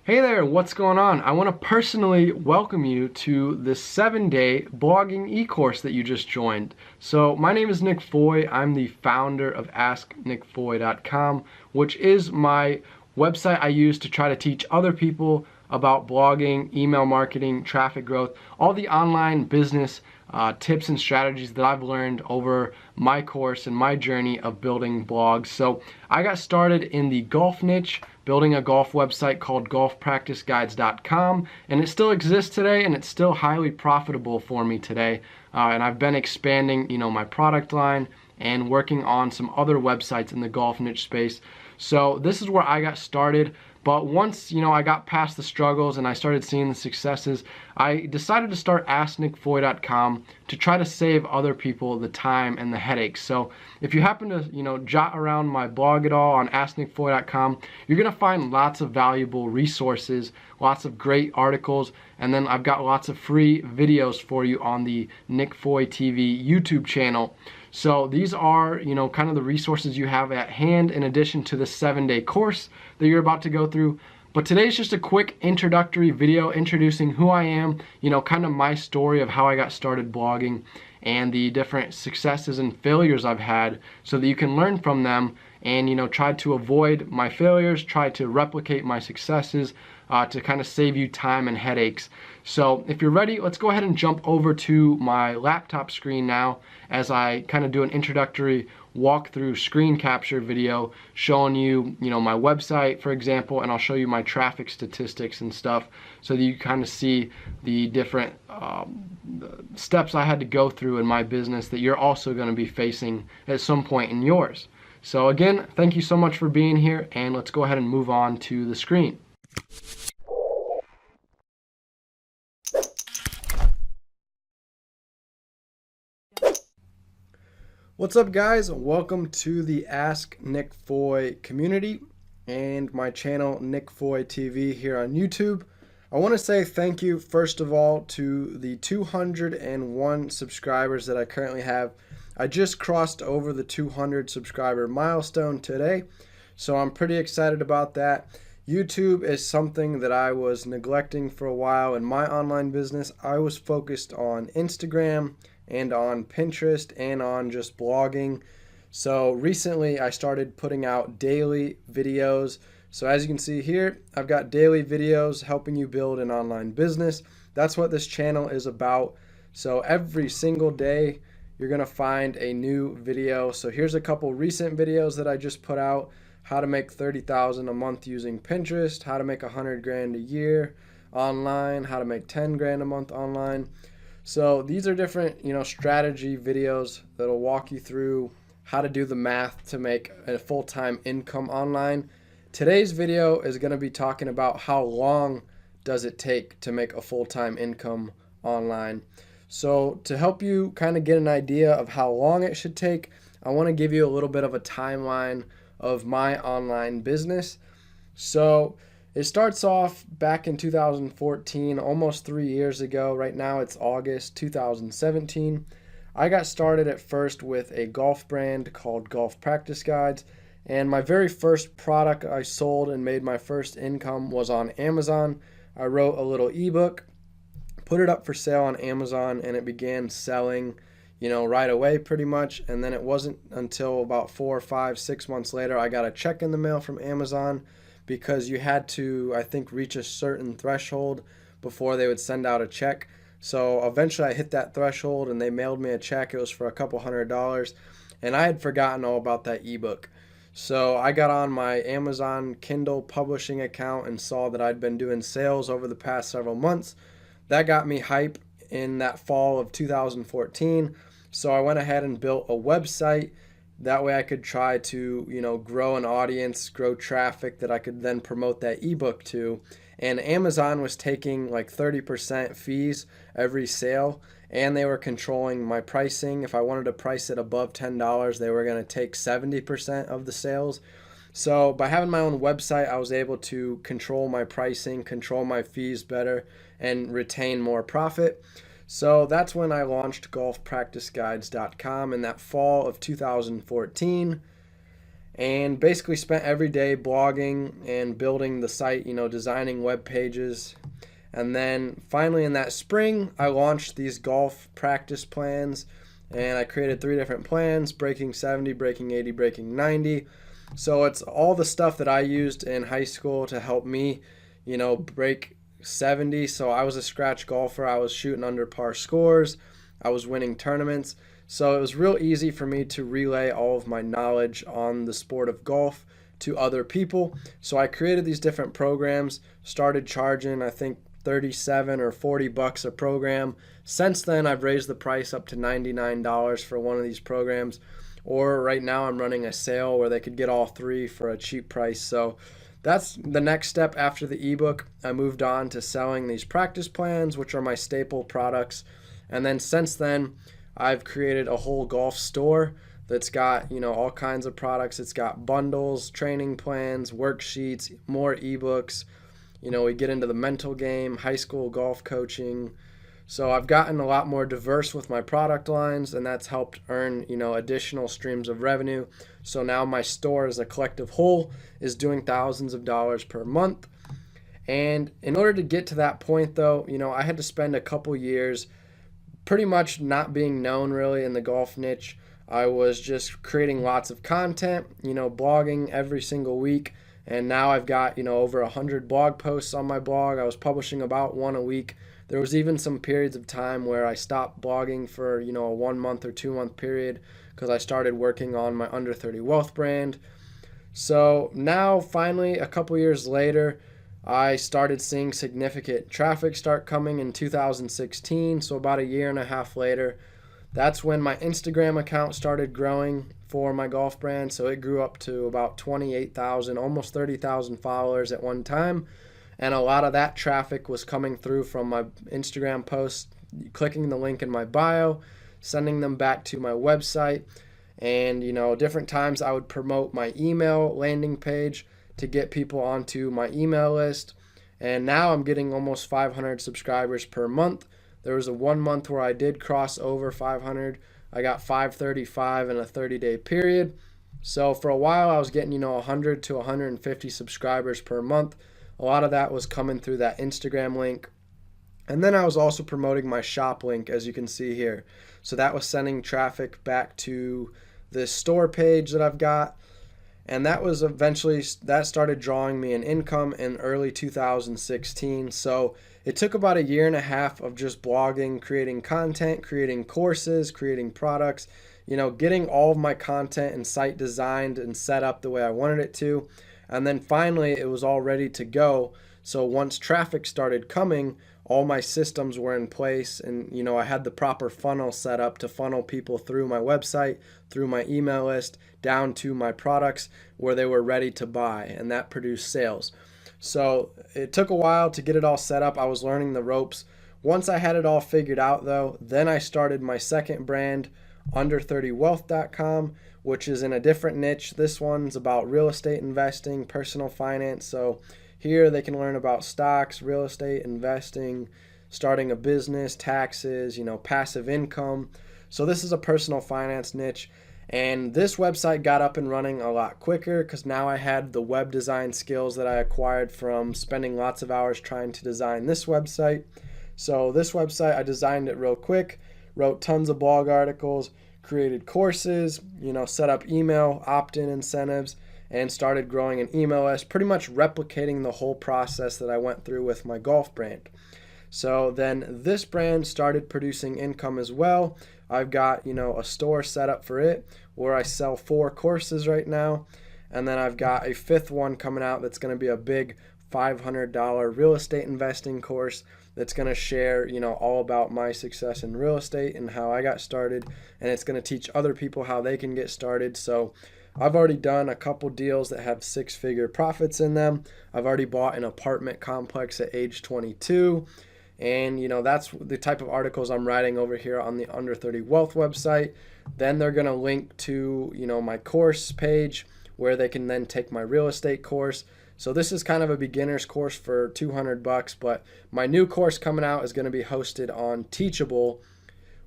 Hey there, what's going on? I want to personally welcome you to this 7-day blogging e-course that you just joined. So my name is Nick Foy. I'm the founder of AskNickFoy.com, which is my website I use to try to teach other people about blogging, email marketing, traffic growth, all the online business tips and strategies that I've learned over my course and my journey of building blogs. So I got started in the golf niche, building a golf website called golfpracticeguides.com, and it still exists today, and it's still highly profitable for me today. And I've been expanding, my product line and working on some other websites in the golf niche space. So this is where I got started. But once, I got past the struggles and I started seeing the successes, I decided to start AskNickFoy.com to try to save other people the time and the headaches. So if you happen to, jot around my blog at all on AskNickFoy.com, you're going to find lots of valuable resources, lots of great articles, and then I've got lots of free videos for you on the Nick Foy TV YouTube channel. So these are, kind of the resources you have at hand in addition to the 7-day course that you're about to go through. But today's just a quick introductory video introducing who I am, kind of my story of how I got started blogging and the different successes and failures I've had so that you can learn from them and, try to avoid my failures, try to replicate my successes to kind of save you time and headaches. So if you're ready, let's go ahead and jump over to my laptop screen now as I kind of do an introductory walkthrough screen capture video showing you, my website, for example, and I'll show you my traffic statistics and stuff so that you kind of see the different steps I had to go through in my business that you're also going to be facing at some point in yours. So again, thank you so much for being here, and let's go ahead and move on to the screen. What's up, guys? Welcome to the Ask Nick Foy community and my channel Nick Foy TV here on YouTube. I want to say thank you first of all to the 201 subscribers that I currently have. I just crossed over the 200 subscriber milestone today, so I'm pretty excited about that. YouTube is something that I was neglecting for a while in my online business. I was focused on Instagram and on Pinterest and on just blogging. So recently I started putting out daily videos. So as you can see here, I've got daily videos helping you build an online business. That's what this channel is about. So every single day you're gonna find a new video. So here's a couple recent videos that I just put out: how to make 30,000 a month using Pinterest, how to make 100 grand a year online, how to make 10 grand a month online. So these are different, strategy videos that'll walk you through how to do the math to make a full-time income online. Today's video is going to be talking about how long does it take to make a full-time income online. So to help you kind of get an idea of how long it should take, I want to give you a little bit of a timeline of my online business. So it starts off back in 2014, almost 3 years ago. Right now it's August 2017. I got started at first with a golf brand called Golf Practice Guides, and my very first product I sold and made my first income was on Amazon. I wrote a little ebook, put it up for sale on Amazon, and it began selling, right away pretty much. And then it wasn't until about 4, 5, 6 months later I got a check in the mail from Amazon, because you had to, I think, reach a certain threshold before they would send out a check. So eventually I hit that threshold and they mailed me a check. It was for a couple $100, and I had forgotten all about that ebook. So I got on my Amazon Kindle publishing account and saw that I'd been doing sales over the past several months. That got me hype in that fall of 2014. So I went ahead and built a website. That way I could try to, grow an audience, grow traffic that I could then promote that ebook to. And Amazon was taking like 30% fees every sale, and they were controlling my pricing. If I wanted to price it above $10, they were going to take 70% of the sales. So by having my own website, I was able to control my pricing, control my fees better, and retain more profit. So that's when I launched golfpracticeguides.com in that fall of 2014. and basically spent every day blogging and building the site, designing web pages. And then finally in that spring, I launched these golf practice plans, and I created 3 different plans: breaking 70, breaking 80, breaking 90. So it's all the stuff that I used in high school to help me, break 70. So I was a scratch golfer. I was shooting under par scores. I was winning tournaments. So it was real easy for me to relay all of my knowledge on the sport of golf to other people. So I created these different programs, started charging, I think, 37 or 40 bucks a program. Since then, I've raised the price up to $99 for one of these programs. Or right now I'm running a sale where they could get all 3 for a cheap price. So that's the next step after the ebook. I moved on to selling these practice plans, which are my staple products. And then since then, I've created a whole golf store that's got, all kinds of products. It's got bundles, training plans, worksheets, more ebooks. We get into the mental game, high school golf coaching. So I've gotten a lot more diverse with my product lines, and that's helped earn, additional streams of revenue. So now my store as a collective whole is doing thousands of dollars per month. And in order to get to that point, though, I had to spend a couple years pretty much not being known really in the golf niche. I was just creating lots of content, blogging every single week. And now I've got, over 100 blog posts on my blog. I was publishing about 1 a week. There was even some periods of time where I stopped blogging for, a 1 month or 2 month period because I started working on my Under 30 Wealth brand. So now finally, a couple years later, I started seeing significant traffic start coming in 2016. So about a year and a half later, that's when my Instagram account started growing for my golf brand. So it grew up to about 28,000, almost 30,000 followers at one time. And a lot of that traffic was coming through from my Instagram posts, clicking the link in my bio, sending them back to my website. And, different times I would promote my email landing page to get people onto my email list. And now I'm getting almost 500 subscribers per month. There was a 1 month where I did cross over 500. I got 535 in a 30-day period. So for a while I was getting, 100 to 150 subscribers per month. A lot of that was coming through that Instagram link. And then I was also promoting my shop link, as you can see here. So that was sending traffic back to this store page that I've got. And that was eventually, that started drawing me an income in early 2016. So it took about a year and a half of just blogging, creating content, creating courses, creating products, getting all of my content and site designed and set up the way I wanted it to. And then finally it was all ready to go. So once traffic started coming, all my systems were in place, and I had the proper funnel set up to funnel people through my website, through my email list, down to my products where they were ready to buy, and that produced sales. So it took a while to get it all set up. I was learning the ropes. Once I had it all figured out though, then I started my second brand, under30wealth.com, which is in a different niche. This one's about real estate investing, personal finance. So here they can learn about stocks, real estate, investing, starting a business, taxes, passive income. So this is a personal finance niche. And this website got up and running a lot quicker because now I had the web design skills that I acquired from spending lots of hours trying to design this website. So this website, I designed it real quick, wrote tons of blog articles, created courses, set up email opt-in incentives, and started growing an email list, pretty much replicating the whole process that I went through with my golf brand. So then this brand started producing income as well. I've got, a store set up for it where I sell 4 courses right now. And then I've got a 5th one coming out that's going to be a big $500 real estate investing course that's going to share, all about my success in real estate and how I got started. And it's going to teach other people how they can get started. So I've already done a couple deals that have 6-figure profits in them. I've already bought an apartment complex at age 22. And, that's the type of articles I'm writing over here on the Under 30 Wealth website. Then they're going to link to, my course page where they can then take my real estate course. So this is kind of a beginner's course for $200, but my new course coming out is going to be hosted on Teachable,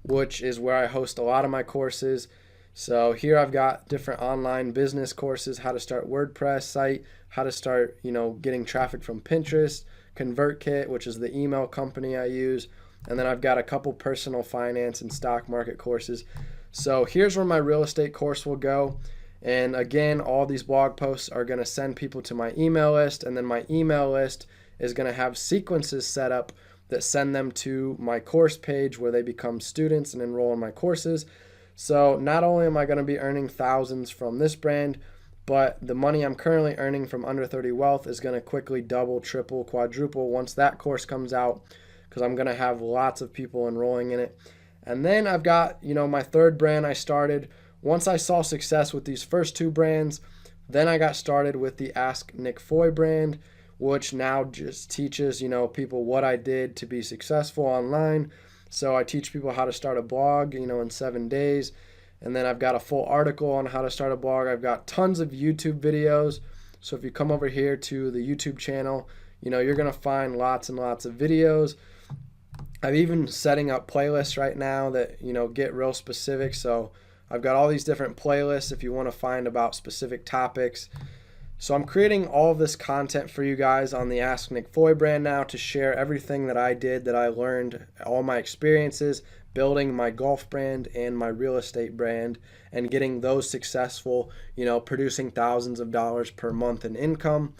which is where I host a lot of my courses. So here I've got different online business courses, how to start WordPress site, how to start, getting traffic from Pinterest, ConvertKit, which is the email company I use. And then I've got a couple personal finance and stock market courses. So here's where my real estate course will go. And again, all these blog posts are going to send people to my email list. And then my email list is going to have sequences set up that send them to my course page where they become students and enroll in my courses. So not only am I going to be earning thousands from this brand, but the money I'm currently earning from Under 30 Wealth is going to quickly double, triple, quadruple once that course comes out, because I'm going to have lots of people enrolling in it. And then I've got, my third brand I started. Once I saw success with these first two brands, then I got started with the Ask Nick Foy brand, which now just teaches, people what I did to be successful online. So I teach people how to start a blog, in 7 days. And then I've got a full article on how to start a blog. I've got tons of YouTube videos. So if you come over here to the YouTube channel, you're going to find lots and lots of videos. I'm even setting up playlists right now that, get real specific. So I've got all these different playlists if you want to find about specific topics. So I'm creating all of this content for you guys on the Ask Nick Foy brand now to share everything that I did, that I learned, all my experiences building my golf brand and my real estate brand and getting those successful, producing thousands of dollars per month in income.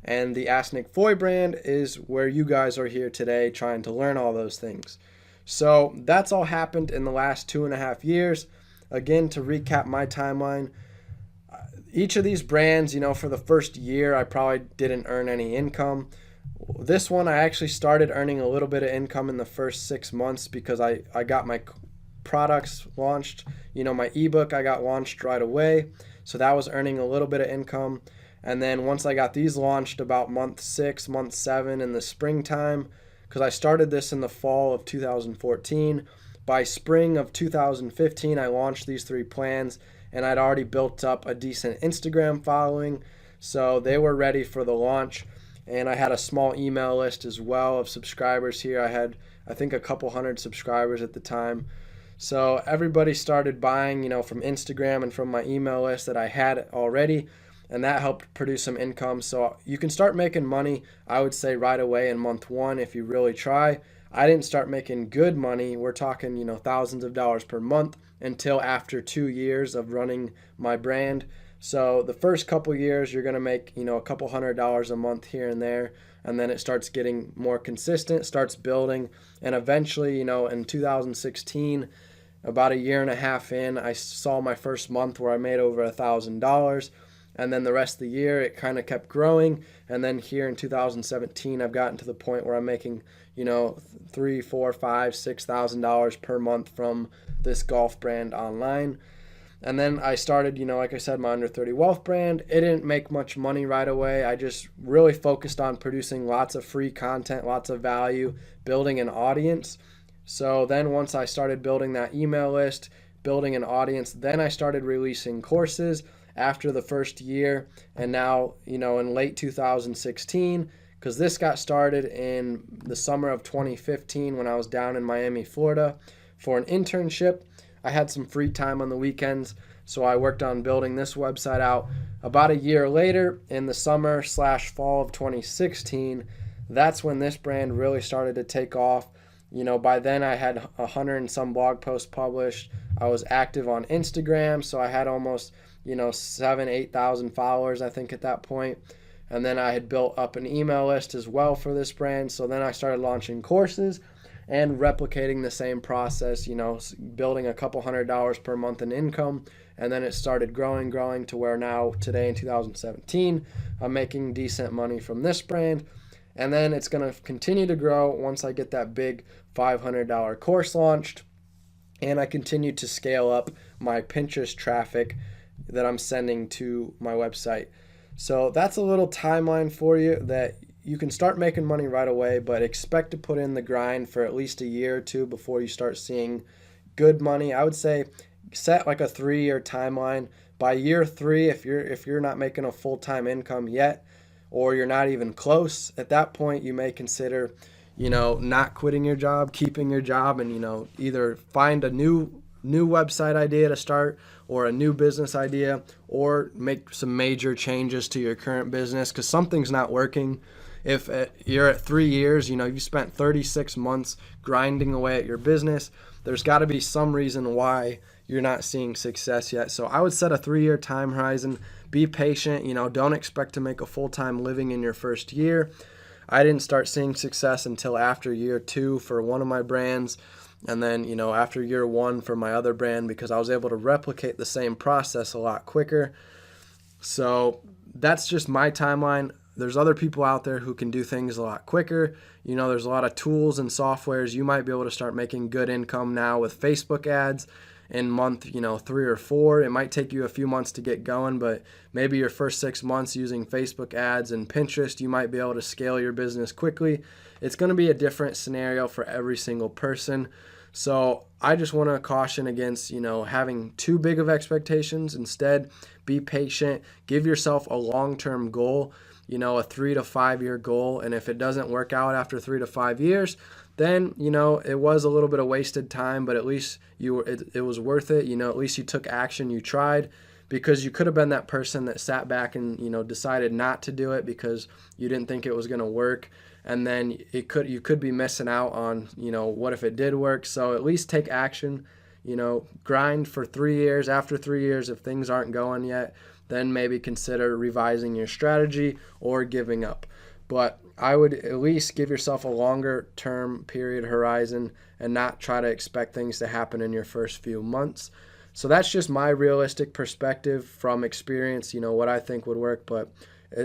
And the Ask Nick Foy brand is where you guys are here today trying to learn all those things. So that's all happened in the last 2.5 years. Again, to recap my timeline, each of these brands, for the first year, I probably didn't earn any income. This one, I actually started earning a little bit of income in the first 6 months because I got my products launched. My ebook I got launched right away. So that was earning a little bit of income. And then once I got these launched about month 6, month 7 in the springtime, because I started this in the fall of 2014. By spring of 2015, I launched these 3 plans, and I'd already built up a decent Instagram following. So they were ready for the launch. And I had a small email list as well of subscribers here. I had, I think, a couple hundred subscribers at the time. So everybody started buying, from Instagram and from my email list that I had already. And that helped produce some income. So you can start making money, I would say, right away in month 1 if you really try. I didn't start making good money. We're talking, thousands of dollars per month until after 2 years of running my brand. So the first couple years, you're going to make, a couple $100 a month here and there. And then it starts getting more consistent, starts building. And eventually, in 2016, about 1.5 years in, I saw my first month where I made over $1,000. And then the rest of the year, it kind of kept growing. And then here in 2017, I've gotten to the point where I'm making, $3,000, $4,000, $5,000, $6,000 per month from this golf brand online. And then I started, like I said, my Under 30 Wealth brand. It didn't make much money right away. I just really focused on producing lots of free content, lots of value, building an audience. So then once I started building that email list, building an audience, then I started releasing courses after the first year. And now, in late 2016, because this got started in the summer of 2015 when I was down in Miami, Florida for an internship. I had some free time on the weekends, so I worked on building this website out. About a year later, in the summer/fall of 2016, that's when this brand really started to take off. By then I had 100 and some blog posts published. I was active on Instagram, so I had almost 7,000-8,000 followers, I think, at that point. And then I had built up an email list as well for this brand. So then I started launching courses and replicating the same process, building a couple $100 per month in income. And then it started growing to where now today in 2017, I'm making decent money from this brand. And then it's going to continue to grow once I get that big $500 course launched. And I continue to scale up my Pinterest traffic that I'm sending to my website. So that's a little timeline for you that you can start making money right away, but expect to put in the grind for at least a year or 2 before you start seeing good money. I would say set like a 3-year timeline. By year 3, if you're not making a full-time income yet, or you're not even close, at that point you may consider, not quitting your job, keeping your job, and either find a new new website idea to start, or a new business idea, or make some major changes to your current business because something's not working. If you're at 3 years, you spent 36 months grinding away at your business, there's got to be some reason why you're not seeing success yet. So I would set a 3-year time horizon. Be patient. Don't expect to make a full-time living in your first year. I didn't start seeing success until after year 2 for one of my brands, and then after year 1 for my other brand, because I was able to replicate the same process a lot quicker. So that's just my timeline. There's other people out there who can do things a lot quicker. There's a lot of tools and softwares. You might be able to start making good income now with Facebook ads in month 3 or 4. It might take you a few months to get going, but maybe your first 6 months using Facebook ads and Pinterest, you might be able to scale your business quickly. It's going to be a different scenario for every single person. So I just want to caution against having too big of expectations. Instead, be patient. Give yourself a long-term goal, a 3 to 5 year goal. And if it doesn't work out after 3 to 5 years, then it was a little bit of wasted time, but at least it was worth it. At least you took action, you tried, because you could have been that person that sat back and decided not to do it because you didn't think it was going to work, and then you could be missing out on what if it did work. So at least take action. Grind for 3 years. After 3 years, if things aren't going yet, then maybe consider revising your strategy or giving up. But I would at least give yourself a longer term period horizon and not try to expect things to happen in your first few months. So that's just my realistic perspective from experience, what I think would work, but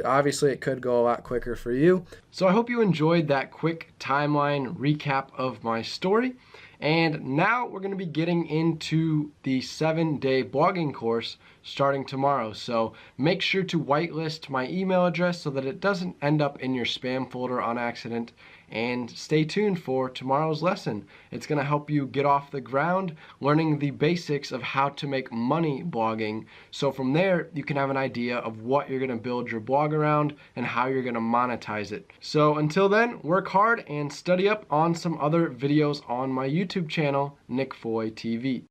obviously it could go a lot quicker for you. So I hope you enjoyed that quick timeline recap of my story. And now we're going to be getting into the 7-day blogging course starting tomorrow. So make sure to whitelist my email address so that it doesn't end up in your spam folder on accident. And stay tuned for tomorrow's lesson. It's going to help you get off the ground, learning the basics of how to make money blogging. So from there, you can have an idea of what you're going to build your blog around and how you're going to monetize it. So until then, work hard and study up on some other videos on my YouTube channel, Nick Foy TV.